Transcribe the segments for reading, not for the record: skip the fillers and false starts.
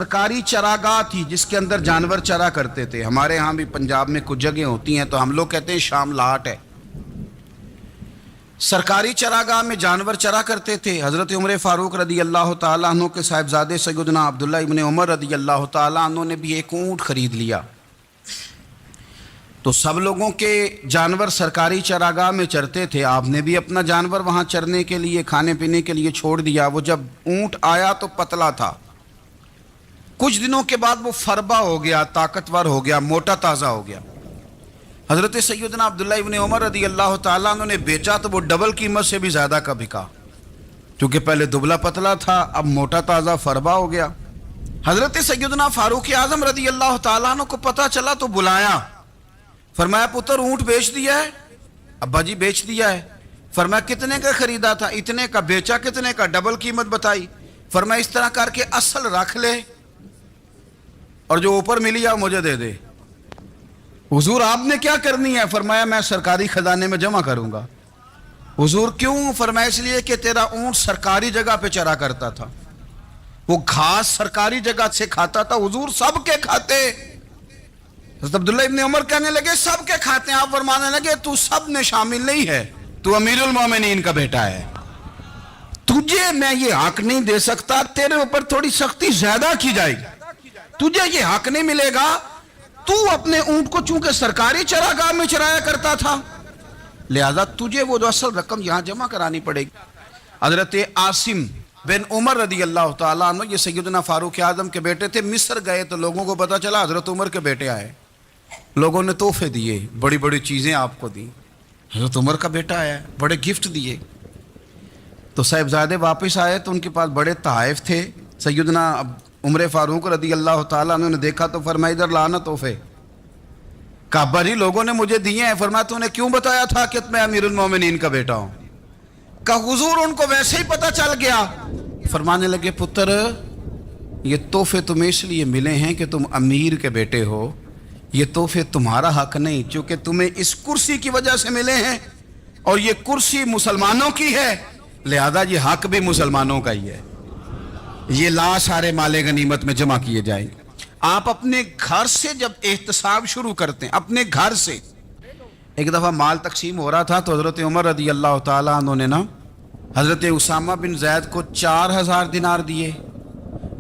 सरकारी चरागाह थी जिसके अंदर जानवर चरा करते थे। हमारे यहाँ भी पंजाब में कुछ जगह होती हैं तो हम लोग कहते हैं शाम लाट है। सरकारी चरागाह में जानवर चरा करते थे। हज़रत उमर फारूक रदी अल्लाह ताला अन्हु के साहिबजादे सैयदना अब्दुल्ला इब्न उमर रदी अल्लाह ताला अन्हु ने भी एक ऊँट खरीद लिया। तो सब लोगों के जानवर सरकारी चरागाह में चरते थे, आपने भी अपना जानवर वहाँ चरने के लिए खाने पीने के लिए छोड़ दिया। वो जब ऊँट आया तो पतला था, कुछ दिनों के बाद वो फरबा हो गया, ताकतवर हो गया, मोटा ताज़ा हो गया। हज़रत सैयदना अब्दुल्ला इब्न उमर रदी अल्लाह ताला अन्हु ने बेचा तो वो डबल कीमत से भी ज़्यादा का बिका, क्योंकि पहले दुबला पतला था, अब मोटा ताज़ा फरबा हो गया। हज़रत सैयदना फारूक आज़म रदी अल्लाह ताला अन्हु को पता चला तो बुलाया, फरमाया पुत्र ऊँट बेच दिया है? अब्बा जी बेच दिया है। फरमाया कितने का खरीदा था? इतने का। बेचा कितने का? डबल कीमत बताई। फरमाया इस तरह करके असल रख ले और जो ऊपर मिली है मुझे दे दे। हुजूर आपने क्या करनी है? फरमाया मैं सरकारी खजाने में जमा करूंगा। हुजूर क्यों? फरमाया इसलिए कि तेरा ऊँट सरकारी जगह पे चरा करता था, वो घास सरकारी जगह से खाता था। हुजूर सबके खाते। अब्दुल्ला इब्न उमर कहने लगे सबके खाते हैं। आप फरमाने लगे तू सब में शामिल नहीं है, तू अमीरुल मोमिनीन का बेटा है, तुझे मैं ये हक नहीं दे सकता, तेरे ऊपर थोड़ी सख्ती ज्यादा की जाएगी, तुझे ये हक नहीं मिलेगा। तू अपने ऊंट को चूंकि सरकारी चरागाह में चराया करता था, लिहाजा तुझे वो जो असल रकम यहां जमा करानी पड़ेगी। हजरत आसिम बिन उमर रदी अल्लाह ताला अन्हु, ये सैयदना फारूक आजम के बेटे थे, मिस्र गए तो लोगों को पता चला हजरत उमर के बेटे आए। लोगों ने तोहफे दिए, बड़ी बड़ी चीजें आपको दी, हजरत उमर का बेटा आया, बड़े गिफ्ट दिए। तो साहिबजादे वापस आए तो उनके पास बड़े तोहफे थे। सैयदना उमर फारूक रदी अल्लाह ताला अन्हु ने देखा तो फरमाया इधर लाना तोहफे। काबा जी लोगों ने मुझे दिए हैं। फरमाया तूने क्यों बताया था कि मैं अमीरुल मोमिनीन का बेटा हूं? का हुजूर उनको वैसे ही पता चल गया। फरमाने लगे पुत्र ये तोहफे तुम्हें इसलिए मिले हैं कि तुम अमीर के बेटे हो, ये तोहफे तुम्हारा हक नहीं, क्योंकि तुम्हें इस कुर्सी की वजह से मिले हैं और ये कुर्सी मुसलमानों की है, लिहाजा ये हक भी मुसलमानों का ही है। ये ला सारे माले गनीमत में जमा किए जाएंगे। आप अपने घर से जब एहतसाब शुरू करते हैं, अपने घर से। एक दफ़ा माल तकसीम हो रहा था तो हज़रत उमर रदी अल्लाह ताला अन्हु ने ना हज़रत उसामा बिन ज़ैद को 4000 दिनार दिए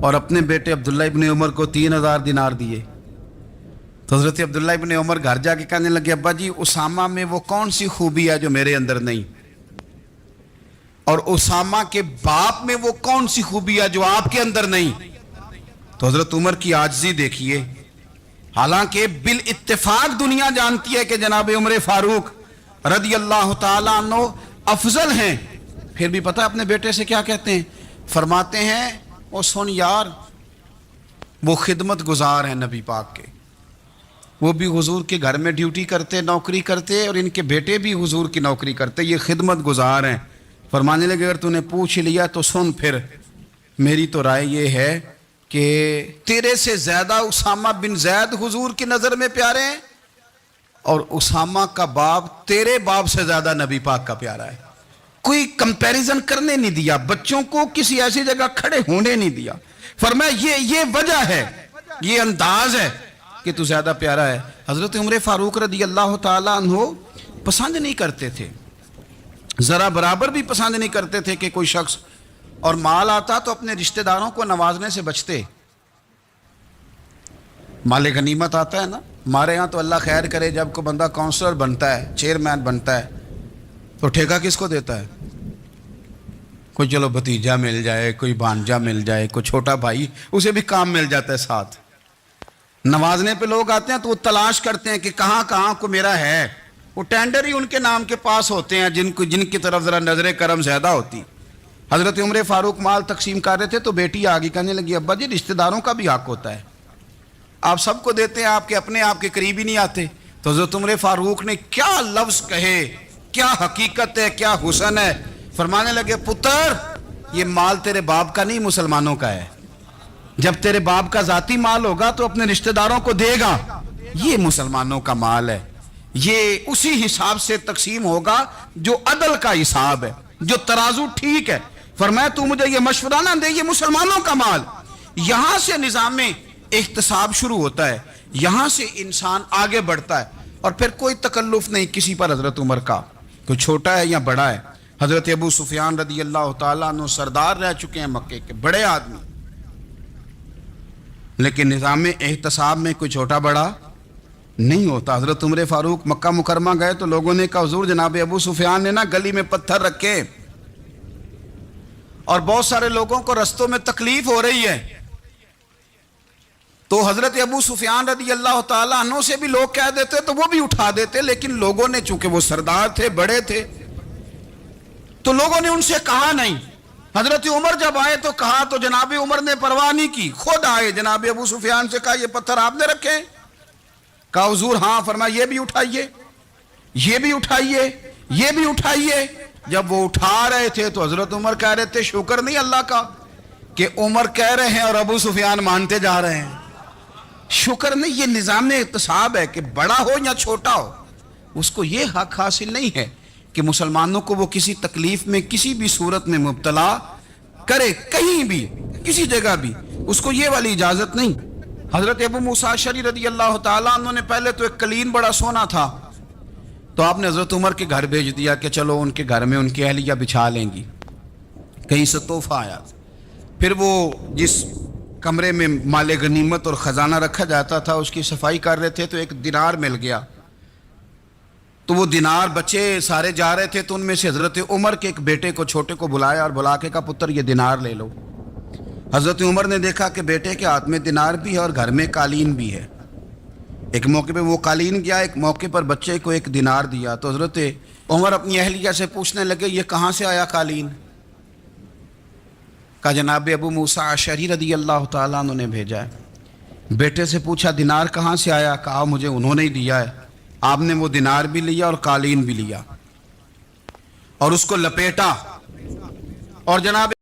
और अपने बेटे अब्दुल्ला इब्न उमर को 3000 दिनार दिए। तो हज़रत अब्दुल्ला इब्न उमर घर जाके कहने लगे अब्बा जी उसामा में वो कौन सी खूबी है जो मेरे अंदर नहीं, और उसामा के बाप में वो कौन सी खूबी है जो आपके अंदर नहीं। तो हज़रत उमर की आजिज़ी देखिए, हालांकि बिल इत्तेफाक दुनिया जानती है कि जनाब उमर फारूक रदी अल्लाह ताला अन्हु अफजल हैं, फिर भी पता अपने बेटे से क्या कहते हैं? फरमाते हैं ओ सुन यार, वो खिदमत गुजार हैं नबी पाक के, वो भी हुजूर के घर में ड्यूटी करते, नौकरी करते, और इनके बेटे भी हुजूर की नौकरी करते, ये खिदमत गुजार हैं। फरमाने लगे अगर तूने पूछ लिया तो सुन, फिर मेरी तो राय ये है कि तेरे से ज्यादा उसामा बिन जैद हुजूर की नजर में प्यारे हैं और उसामा का बाप तेरे बाप से ज्यादा नबी पाक का प्यारा है। कोई कंपैरिजन करने नहीं दिया, बच्चों को किसी ऐसी जगह खड़े होने नहीं दिया। फरमाया ये वजह है, ये अंदाज है कि तू ज्यादा प्यारा है। हजरत उमर फारूक रदी अल्लाह ताला अन्हु पसंद नहीं करते थे, जरा बराबर भी पसंद नहीं करते थे कि कोई शख्स और माल आता तो अपने रिश्तेदारों को नवाजने से बचते। माले गनीमत आता है ना, हमारे यहाँ तो अल्लाह खैर करे जब कोई बंदा काउंसलर बनता है, चेयरमैन बनता है, तो ठेका किसको देता है? कोई चलो भतीजा मिल जाए, कोई भांजा मिल जाए, कोई छोटा भाई, उसे भी काम मिल जाता है साथ। नवाजने पे लोग आते हैं तो वो तलाश करते हैं कि कहाँ कहाँ को मेरा है, वो टेंडर ही उनके नाम के पास होते हैं जिनकी तरफ जरा नजर करम ज्यादा होती। हजरत उमर फारूक माल तकसीम कर रहे थे तो बेटी आगे कहने लगी अब्बा जी रिश्तेदारों का भी हक होता है, आप सबको देते हैं, आपके अपने आपके करीब ही नहीं आते। तो हजरत उमर फारूक ने क्या लफ्ज कहे, क्या हकीकत है, क्या हुसन है। फरमाने लगे पुत्र ये माल तेरे बाप का नहीं, मुसलमानों का है। जब तेरे बाप का जाती माल होगा तो अपने रिश्तेदारों को देगा, ये मुसलमानों का माल है, ये उसी हिसाब से तकसीम होगा जो अदल का हिसाब है, जो तराजू ठीक है। फरमाया तू मुझे ये मशवरा ना दे, ये मुसलमानों का माल, یہاں سے نظام احتساب شروع ہوتا ہے, یہاں سے انسان آگے بڑھتا ہے, اور پھر کوئی تکلف نہیں کسی پر حضرت عمر کا, کوئی چھوٹا ہے یا بڑا ہے. حضرت ابو سفیان رضی اللہ تعالیٰ عنہ سردار رہ چکے ہیں مکے کے, بڑے آدمی, لیکن نظام احتساب میں کوئی چھوٹا بڑا نہیں ہوتا. حضرت عمر فاروق مکہ مکرمہ گئے تو لوگوں نے کہا حضور جناب ابو سفیان نے نا گلی میں پتھر رکھے اور بہت سارے لوگوں کو رستوں میں تکلیف ہو رہی ہے. تو حضرت ابو سفیان رضی اللہ تعالیٰ عنہ سے بھی لوگ کہہ دیتے تو وہ بھی اٹھا دیتے, لیکن لوگوں نے چونکہ وہ سردار تھے, بڑے تھے, تو لوگوں نے ان سے کہا نہیں. حضرت عمر جب آئے تو کہا تو جناب عمر نے پرواہ نہیں کی, خود آئے جناب ابو سفیان سے کہا یہ پتھر آپ نے رکھے؟ کہا حضور ہاں. فرمایا یہ بھی اٹھائیے, یہ بھی اٹھائیے, یہ بھی اٹھائیے. جب وہ اٹھا رہے تھے تو حضرت عمر کہہ رہے تھے شکر نہیں اللہ کا کہ عمر کہہ رہے ہیں اور ابو سفیان مانتے جا رہے ہیں. شکر نہیں, یہ نظام احتساب ہے کہ بڑا ہو یا چھوٹا ہو اس کو یہ حق حاصل نہیں ہے کہ مسلمانوں کو وہ کسی تکلیف میں کسی بھی صورت میں مبتلا کرے, کہیں بھی کسی جگہ بھی, اس کو یہ والی اجازت نہیں. حضرت ابو موسیٰ اشعری رضی اللہ تعالیٰ عنہ نے پہلے تو ایک قلین بڑا سونا تھا, تو آپ نے حضرت عمر کے گھر بھیج دیا کہ چلو ان کے گھر میں ان کی اہلیہ بچھا لیں گی. کہیں سے تحفہ آیا, پھر وہ جس کمرے میں مال غنیمت اور خزانہ رکھا جاتا تھا اس کی صفائی کر رہے تھے تو ایک دینار مل گیا. تو وہ دینار بچے سارے جا رہے تھے تو ان میں سے حضرت عمر کے ایک بیٹے کو چھوٹے کو بلایا اور بلا کے کہا پتر یہ دینار لے لو. حضرت عمر نے دیکھا کہ بیٹے کے ہاتھ میں دینار بھی ہے اور گھر میں قالین بھی ہے. ایک موقع پہ وہ قالین گیا, ایک موقع پر بچے کو ایک دینار دیا. تو حضرت عمر اپنی اہلیہ سے پوچھنے لگے یہ کہاں سے آیا قالین؟ کہا جناب ابو موسیٰ اشعری رضی اللہ تعالیٰ عنہ نے بھیجا ہے. بیٹے سے پوچھا دینار کہاں سے آیا؟ کہا مجھے انہوں نے ہی دیا ہے. آپ نے وہ دینار بھی لیا اور قالین بھی لیا اور اس کو لپیٹا اور جناب